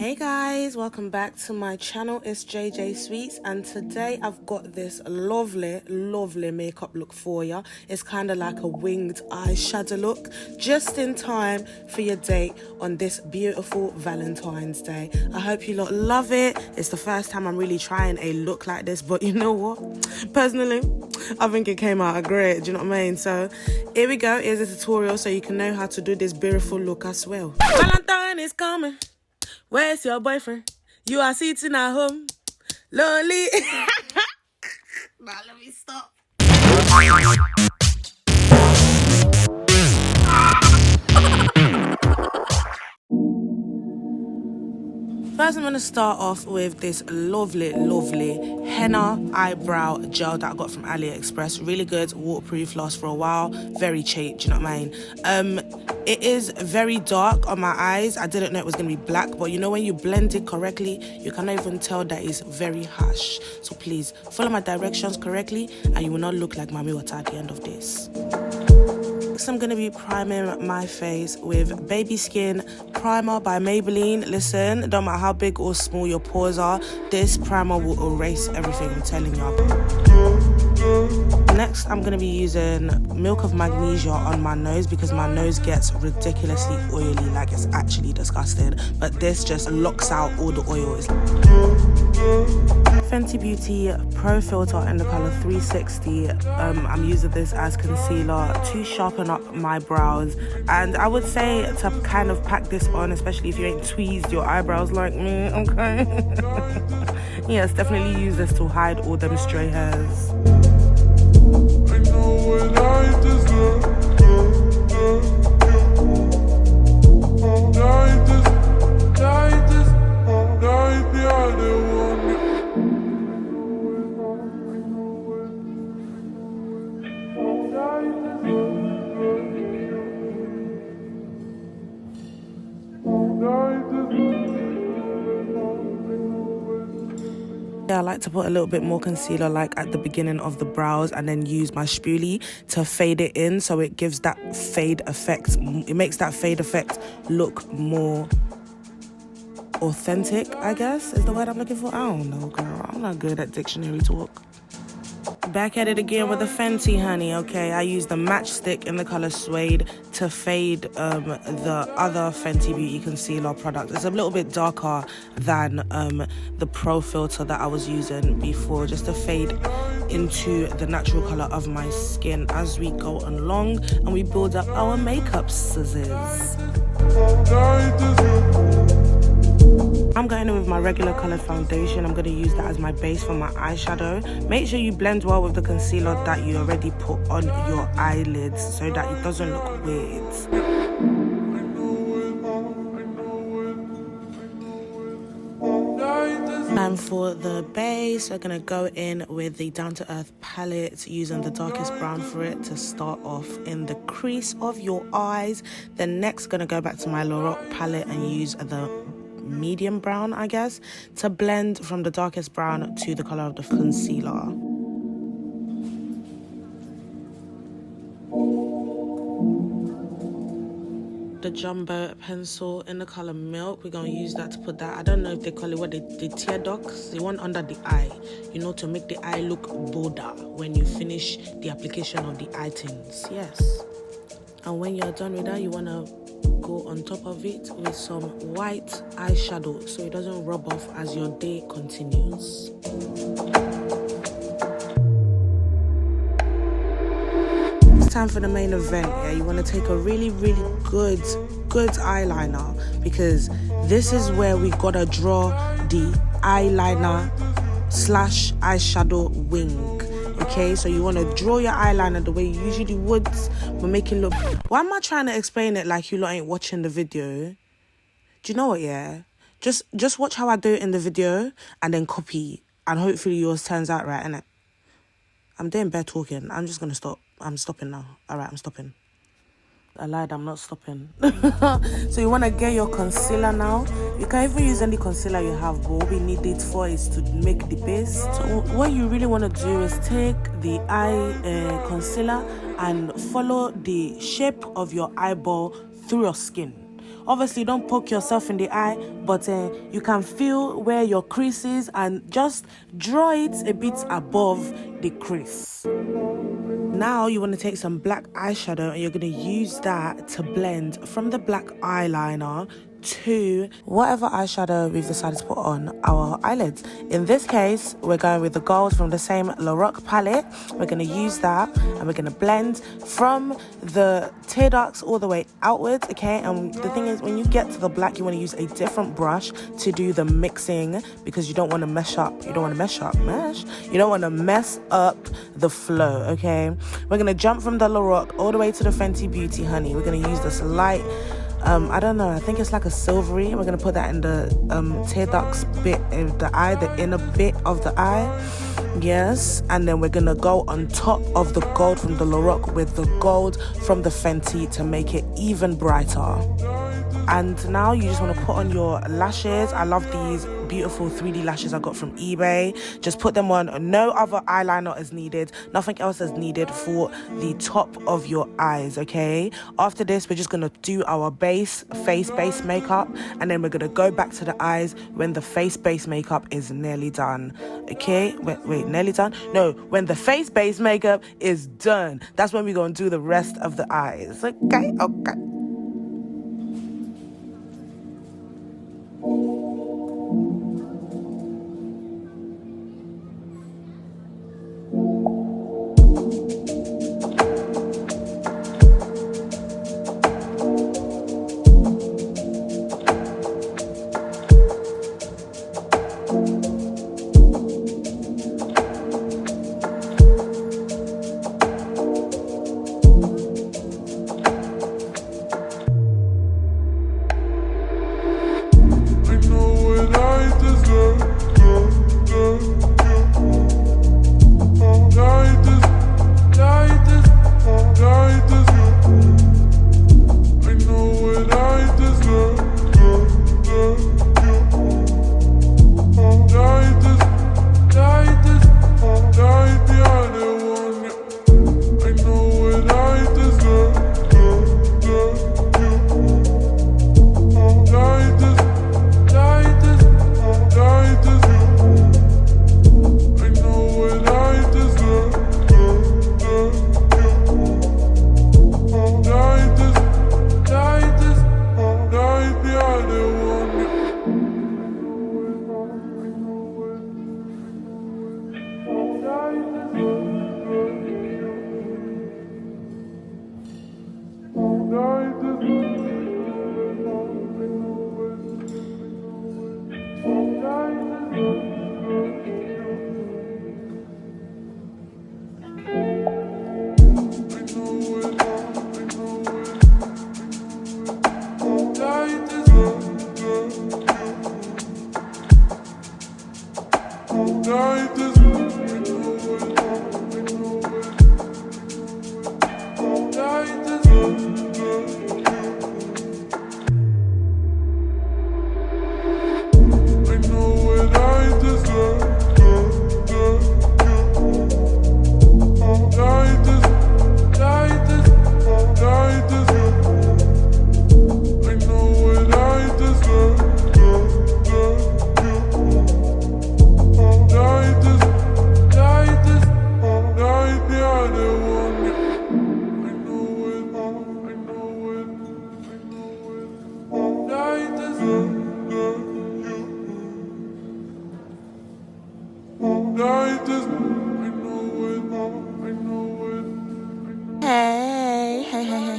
Hey guys, welcome back to my channel. It's JJ Sweets, and today I've got this lovely makeup look for you. It's kind of like a winged eyeshadow look, just in time for your date on this beautiful Valentine's Day. I hope you lot love it. It's the first time I'm really trying a look like this, but you know what? Personally, I think it came out great, do you know what I mean? So here we go. Here's a tutorial so you can know how to do this beautiful look as well. Valentine is coming. Where's your boyfriend? You are sitting at home, lonely. Now let me stop. First, I'm going to start off with this lovely henna eyebrow gel that I got from AliExpress. Really good, waterproof, lasts for a while, very cheap, do you know what I mean? It is very dark on my eyes. I didn't know it was going to be black, but you know when you blend it correctly, you cannot even tell that it's very harsh. So please, follow my directions correctly and you will not look like Mami Wata at the end of this. Next, I'm going to be priming my face with Baby Skin Primer by Maybelline. Listen, don't matter how big or small your pores are, this primer will erase everything, I'm telling you. Next, I'm going to be using Milk of Magnesia on my nose because my nose gets ridiculously oily, like it's actually disgusting. But this just locks out all the oil. Fenty Beauty Pro Filter in the color 360. I'm using this as concealer to sharpen up my brows, and I would say to kind of pack this on, especially if you ain't tweezed your eyebrows like me, okay? Yes, definitely use this to hide all them stray hairs. I know what I deserve. I like to put a little bit more concealer like at the beginning of the brows and then use my spoolie to fade it in so it gives that fade effect. It makes that fade effect look more authentic, I guess is the word I'm looking for. I don't know, girl. I'm not good at dictionary talk. Back at it again with the Fenty, honey, okay? I use the matchstick in the color Suede to fade the other Fenty Beauty concealer product. It's a little bit darker than the Pro filter that I was using before, just to fade into the natural color of my skin as we go along and we build up our makeup scissors. I'm going in with my regular colored foundation. I'm going to use that as my base for my eyeshadow. Make sure you blend well with the concealer that you already put on your eyelids so that it doesn't look weird. And for the base, we're going to go in with the Down to Earth palette, using the darkest brown for it to start off in the crease of your eyes. Then next, going to go back to my Laroc palette and use the medium brown, I guess, to blend from the darkest brown to the color of the concealer. The jumbo pencil in the color Milk, we're gonna use that to put that, I don't know if they call it what, the tear ducts, the one under the eye, you know, to make the eye look bolder when you finish the application of the eye tints. Yes. And when you're done with that, you want to go on top of it with some white eyeshadow so it doesn't rub off as your day continues. It's time for the main event. Yeah, you want to take a really good eyeliner, because this is where we gotta draw the eyeliner / eyeshadow wing. Okay, so you want to draw your eyeliner the way you usually would, but make it look... Why am I trying to explain it like you lot ain't watching the video? Do you know what, yeah? Just watch how I do it in the video and then copy, and hopefully yours turns out right, innit? I'm doing bad talking. I'm just going to stop. I'm stopping now. All right, I'm stopping. I lied, I'm not stopping. So you want to get your concealer now. You can even use any concealer you have, but what we need it for is to make the base. So what you really want to do is take the eye concealer and follow the shape of your eyeball through your skin. Obviously, don't poke yourself in the eye, but you can feel where your crease is and just draw it a bit above the crease. Now you want to take some black eyeshadow and you're going to use that to blend from the black eyeliner to whatever eyeshadow we've decided to put on our eyelids. In this case, we're going with the gold from the same Laroc palette. We're going to use that and we're going to blend from the tear ducts all the way outwards, okay? And the thing is, when you get to the black, you want to use a different brush to do the mixing because you don't want to mess up the flow, okay? We're going to jump from the Laroc all the way to the Fenty Beauty, honey. We're going to use this light I don't know, I think it's like a silvery. We're going to put that in the tear ducts bit of the eye, the inner bit of the eye. Yes, and then we're going to go on top of the gold from the Laroc with the gold from the Fenty to make it even brighter. And now you just want to put on your lashes. I love these beautiful 3D lashes I got from eBay. Just put them on. No other eyeliner is needed. Nothing else is needed for the top of your eyes, okay? After this, we're just going to do our face base makeup. And then we're going to go back to the eyes when the face base makeup is nearly done, okay? Wait, nearly done? No, when the face base makeup is done. That's when we're going to do the rest of the eyes, okay? Okay.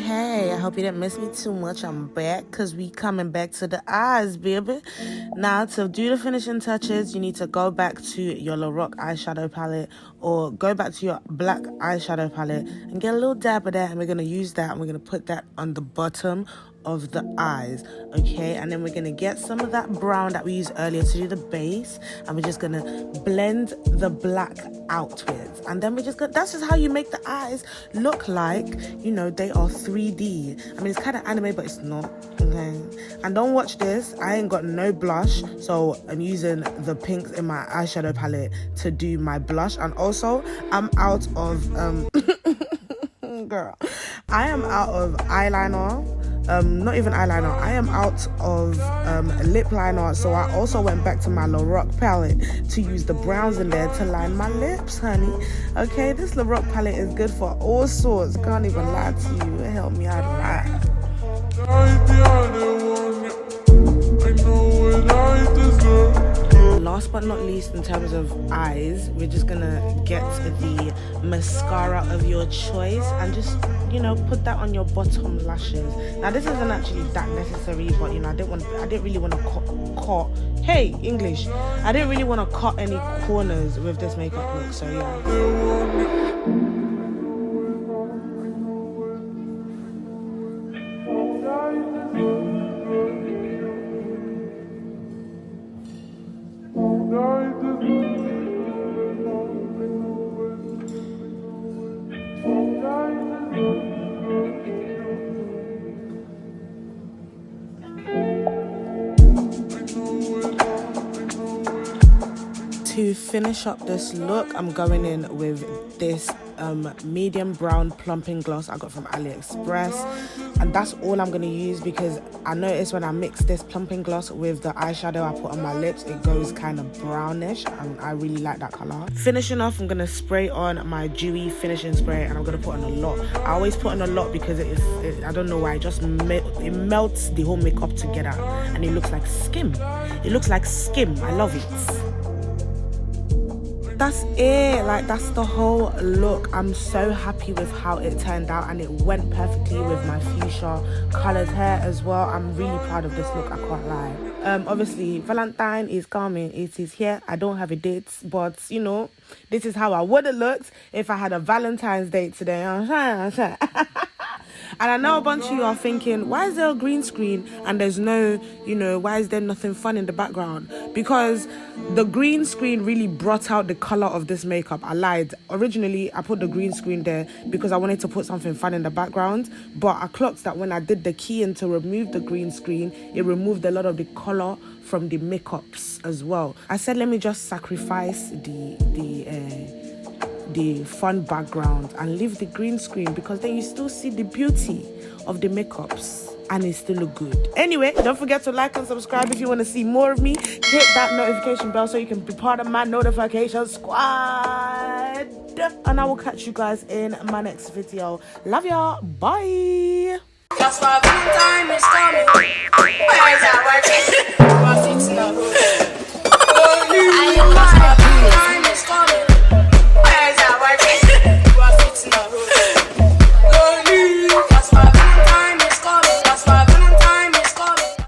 Hey, I hope you didn't miss me too much. I'm back because we coming back to the eyes, baby. Now, to do the finishing touches, you need to go back to your Laroc eyeshadow palette or go back to your black eyeshadow palette and get a little dab of that, and we're going to use that and we're going to put that on the bottom of the eyes, okay? And then we're gonna get some of that brown that we used earlier to do the base, and we're just gonna blend the black outwards, and then we're just gonna, that's just how you make the eyes look like, you know, they are 3D. I mean, it's kind of anime, but it's not, okay? And don't watch this, I ain't got no blush, so I'm using the pinks in my eyeshadow palette to do my blush. And also I'm out of girl, I am out of eyeliner. not even eyeliner, I am out of lip liner, so I also went back to my Laroc palette to use the browns in there to line my lips, honey. Okay, this Laroc palette is good for all sorts, can't even lie to you, it helped me out a lot. Last but not least, in terms of eyes, we're just gonna get the mascara of your choice and just, you know, put that on your bottom lashes. Now this isn't actually that necessary, but you know, I didn't really want to cut hey, English, I didn't really want to cut any corners with this makeup look, so yeah. To finish up this look, I'm going in with this medium brown plumping gloss I got from AliExpress, and that's all I'm going to use because I noticed when I mix this plumping gloss with the eyeshadow I put on my lips, it goes kind of brownish and I really like that color. Finishing off, I'm going to spray on my dewy finishing spray, and I'm going to put on a lot. I always put on a lot because I don't know why, it melts the whole makeup together and it looks like skim. It looks like skim. I love it. That's it, like that's the whole look. I'm so happy with how it turned out, and it went perfectly with my fuchsia colored hair as well. I'm really proud of this look, I can't lie. Obviously Valentine is coming, it is here. I don't have a date, but you know, this is how I would have looked if I had a Valentine's date today. And I know a bunch of you are thinking, why is there a green screen and there's no, you know, why is there nothing fun in the background? Because the green screen really brought out the color of this makeup. I lied. Originally, I put the green screen there because I wanted to put something fun in the background, but I clocked that when I did the key in to remove the green screen, it removed a lot of the color from the makeups as well. I said, let me just sacrifice the fun background and leave the green screen, because then you still see the beauty of the makeups and it still look good. Anyway, don't forget to like and subscribe if you want to see more of me. Hit that notification bell so you can be part of my notification squad, and I will catch you guys in my next video. Love y'all, bye. That's why Valentine is coming.